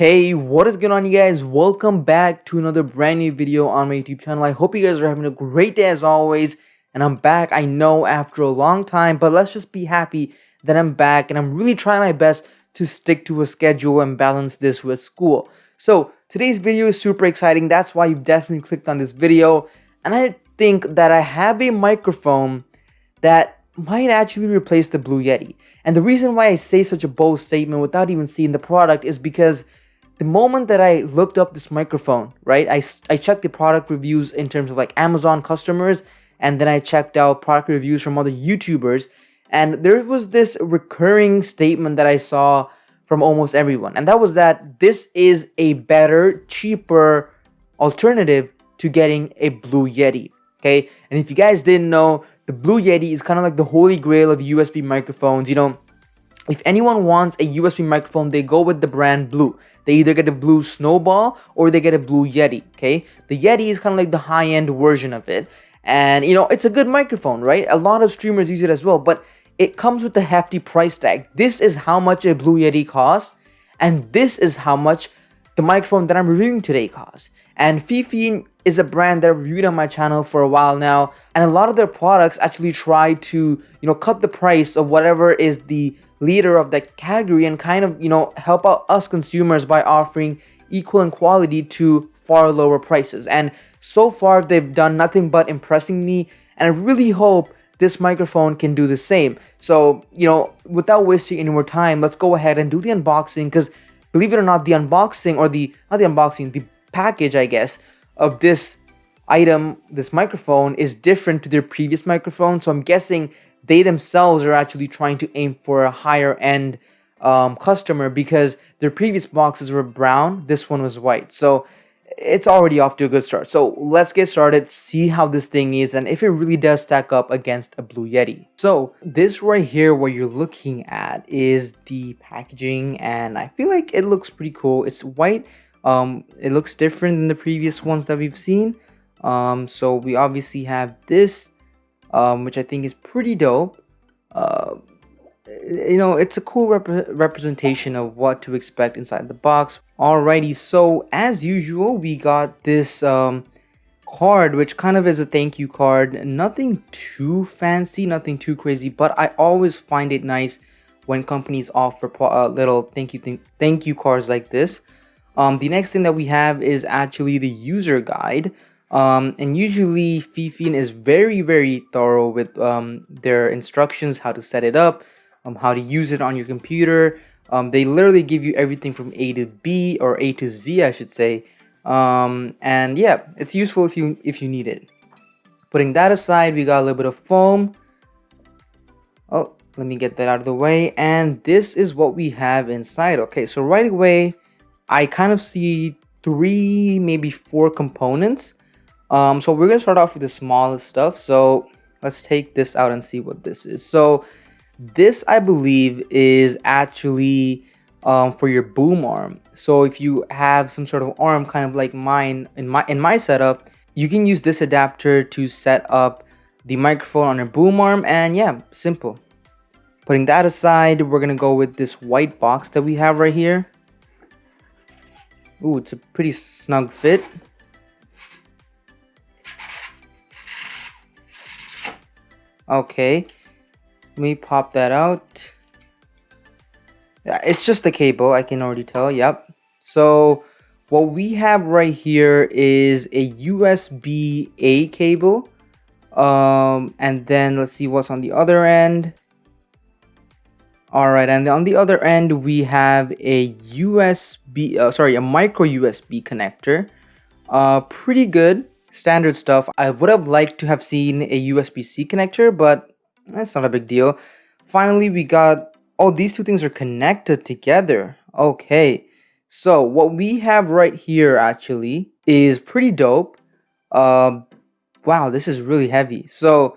Hey, what is going on, you guys? Welcome back to another brand new video on my YouTube channel. I hope you guys are having a great day as always. And I'm back, I know, after a long time, but let's just be happy that I'm back and I'm really trying my best to stick to a schedule and balance this with school. So today's video is super exciting. That's why you've definitely clicked on this video. And I think that I have a microphone that might actually replace the Blue Yeti. And the reason why I say such a bold statement without even seeing the product is because the moment that I looked up this microphone, right, I checked the product reviews in terms of like Amazon customers, and then I checked out product reviews from other YouTubers, and there was this recurring statement that I saw from almost everyone, and that was that this is a better, cheaper alternative to getting a Blue Yeti. Okay, and if you guys didn't know, the Blue Yeti is kind of like the holy grail of USB microphones. You know, if anyone wants a USB microphone, they go with the brand Blue. They either get a Blue Snowball or they get a Blue Yeti, okay? The Yeti is kind of like the high-end version of it. And, you know, it's a good microphone, right? A lot of streamers use it as well, but it comes with a hefty price tag. This is how much a Blue Yeti costs, and this is how much the microphone that I'm reviewing today costs. And Fifine is a brand that I've reviewed on my channel for a while now, and a lot of their products actually try to, cut the price of whatever is the leader of that category and kind of, help out us consumers by offering equal in quality to far lower prices. And so far, they've done nothing but impressing me, and I really hope this microphone can do the same. So, without wasting any more time, let's go ahead and do the unboxing, because believe it or not, the unboxing, or the package, I guess, of this item, this microphone, is different to their previous microphone. So I'm guessing they themselves are actually trying to aim for a higher end customer, because their previous boxes were brown, this one was white. So it's already off to a good start. So let's get started, see how this thing is, and if it really does stack up against a Blue Yeti. So this right here, what you're looking at, is the packaging, and I feel like it looks pretty cool. It's white. It looks different than the previous ones that we've seen. So we obviously have this, which I think is pretty dope. It's a cool representation of what to expect inside the box. Alrighty, so as usual, we got this card, which kind of is a thank you card. Nothing too fancy, nothing too crazy, but I always find it nice when companies offer little thank you cards like this. The next thing that we have is actually the user guide. And usually Fifine is very, very thorough with their instructions, how to set it up, how to use it on your computer. They literally give you everything from A to B, or A to Z, I should say. And yeah, it's useful if you need it. Putting that aside, we got a little bit of foam. Oh, let me get that out of the way. And this is what we have inside. Okay, so right away, I kind of see 3, maybe 4 components. So we're gonna start off with the smallest stuff. So let's take this out and see what this is. So this, I believe, is actually for your boom arm. So if you have some sort of arm, kind of like mine in my setup, you can use this adapter to set up the microphone on your boom arm. And yeah, simple. Putting that aside, we're gonna go with this white box that we have right here. Ooh, it's a pretty snug fit. Okay, let me pop that out. Yeah, it's just a cable, I can already tell. Yep. So what we have right here is a USB-A cable. And then let's see what's on the other end. Alright, and on the other end we have a a micro USB connector. Pretty good, standard stuff. I would have liked to have seen a USB-C connector, but that's not a big deal. Finally, we got, oh, these two things are connected together. Okay, so what we have right here actually is pretty dope. Wow, this is really heavy. So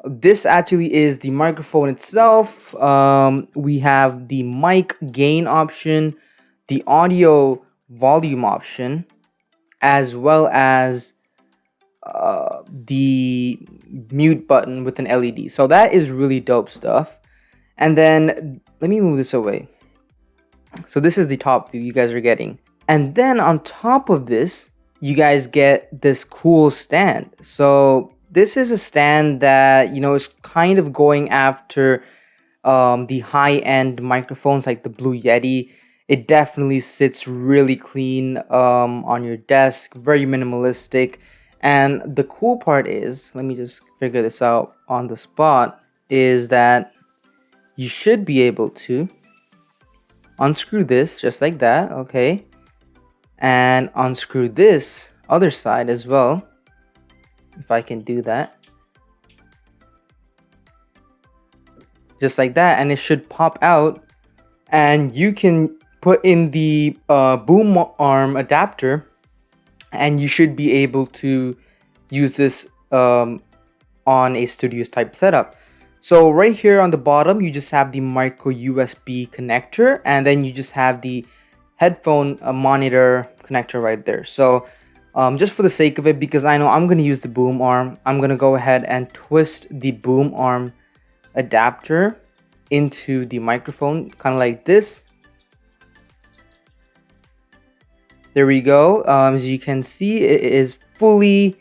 this actually is the microphone itself. We have the mic gain option, the audio volume option, as well as the mute button with an LED. So that is really dope stuff. And then let me move this away. So this is the top view you guys are getting. And then on top of this, you guys get this cool stand. So this is a stand that, is kind of going after the high-end microphones like the Blue Yeti. It definitely sits really clean on your desk, very minimalistic. And the cool part is, let me just figure this out on the spot, is that you should be able to unscrew this just like that, okay? And unscrew this other side as well, if I can do that. Just like that, and it should pop out, and you can put in the boom arm adapter, and you should be able to use this on a studios type setup. So right here on the bottom, you just have the micro USB connector, and then you just have the headphone monitor connector right there. So just for the sake of it, because I know I'm going to use the boom arm, I'm going to go ahead and twist the boom arm adapter into the microphone, kind of like this. There we go. As you can see, it is fully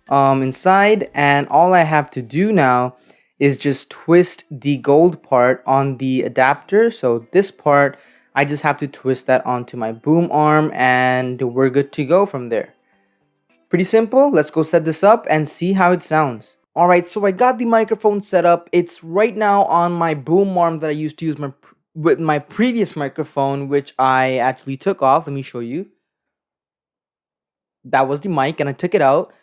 inside, and all I have to do now is just twist the gold part on the adapter. So this part, I just have to twist that onto my boom arm, and we're good to go from there. Pretty simple. Let's go set this up and see how it sounds. Alright, so I got the microphone set up. It's right now on my boom arm that I used to use with my previous microphone, which I actually took off. Let me show you. That was the mic, and I took it out.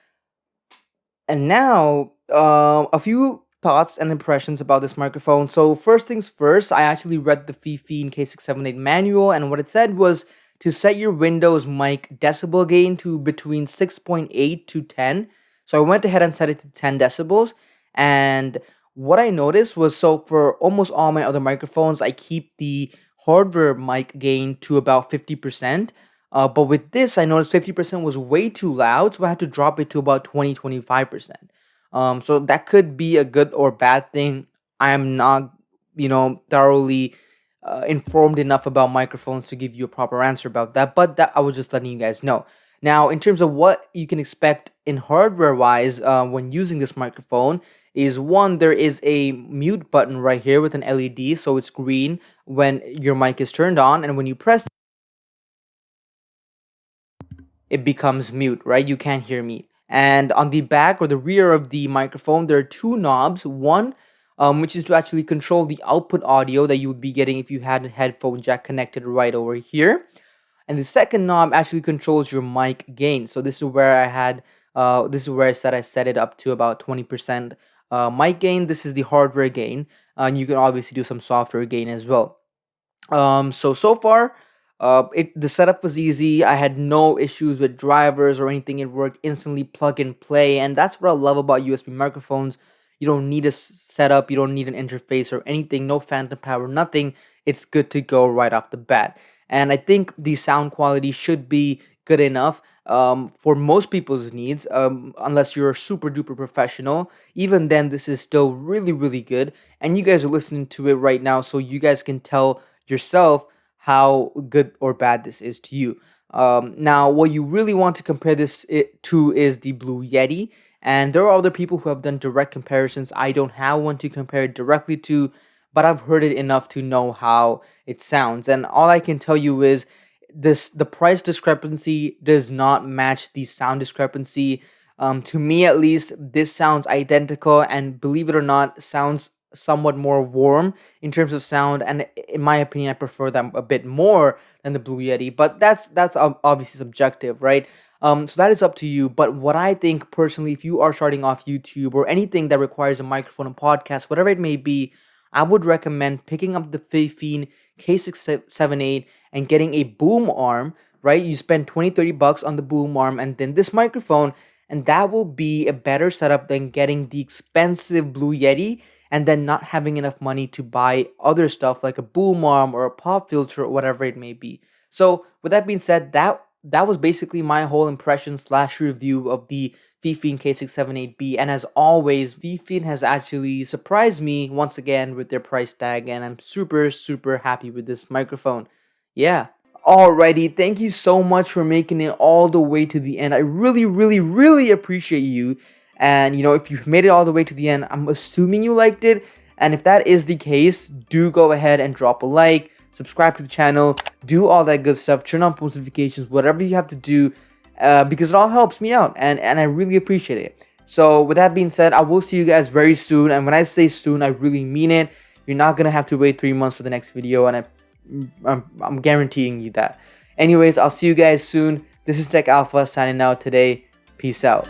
And now, a few thoughts and impressions about this microphone. So first things first, I actually read the Fifine K678 manual, and what it said was to set your Windows mic decibel gain to between 6.8 to 10. So I went ahead and set it to 10 decibels. And what I noticed was, so for almost all my other microphones, I keep the hardware mic gain to about 50%. But with this, I noticed 50% was way too loud, so I had to drop it to about 25%. So that could be a good or bad thing. I am not, thoroughly informed enough about microphones to give you a proper answer about that, but that I was just letting you guys know. Now, in terms of what you can expect in hardware-wise when using this microphone, is one, there is a mute button right here with an LED, so it's green when your mic is turned on, and when you press it becomes mute, right? You can't hear me. And on the back or the rear of the microphone, there are two knobs. One, which is to actually control the output audio that you would be getting if you had a headphone jack connected right over here. And the second knob actually controls your mic gain. So this is where this is where I set it up to about 20% mic gain. This is the hardware gain. And you can obviously do some software gain as well. So far, the setup was easy. I had no issues with drivers or anything. It worked instantly, plug and play, and that's what I love about USB microphones. You don't need a setup, you don't need an interface or anything, no phantom power, nothing. It's good to go right off the bat. And I think the sound quality should be good enough for most people's needs, unless you're a super duper professional. Even then, this is still really, really good. And you guys are listening to it right now, so you guys can tell yourself how good or bad this is to you. Now, what you really want to compare this to is the Blue Yeti, and there are other people who have done direct comparisons. I don't have one to compare it directly to, but I've heard it enough to know how it sounds. And all I can tell you is the price discrepancy does not match the sound discrepancy. To me, at least, this sounds identical, and believe it or not, sounds somewhat more warm in terms of sound, and in my opinion I prefer them a bit more than the Blue Yeti, but that's obviously subjective, right? So that is up to you. But what I think personally, if you are starting off YouTube or anything that requires a microphone and podcast, whatever it may be, I would recommend picking up the Fifine K678 and getting a boom arm, right? You spend 20-30 bucks on the boom arm and then this microphone, and that will be a better setup than getting the expensive Blue Yeti and then not having enough money to buy other stuff like a boom arm or a pop filter or whatever it may be. So with that being said, that was basically my whole impression slash review of the Fifine K678B. And as always, Fifine has actually surprised me once again with their price tag, and I'm super, super happy with this microphone. yeah. Alrighty, thank you so much for making it all the way to the end. I really appreciate you. And if you've made it all the way to the end, I'm assuming you liked it. And if that is the case, do go ahead and drop a like, subscribe to the channel, do all that good stuff, turn on post notifications, whatever you have to do, because it all helps me out, and I really appreciate it. So with that being said, I will see you guys very soon. And when I say soon, I really mean it. You're not gonna have to wait 3 months for the next video, and I'm guaranteeing you that. Anyways, I'll see you guys soon. This is Tech Alpha signing out today. Peace out.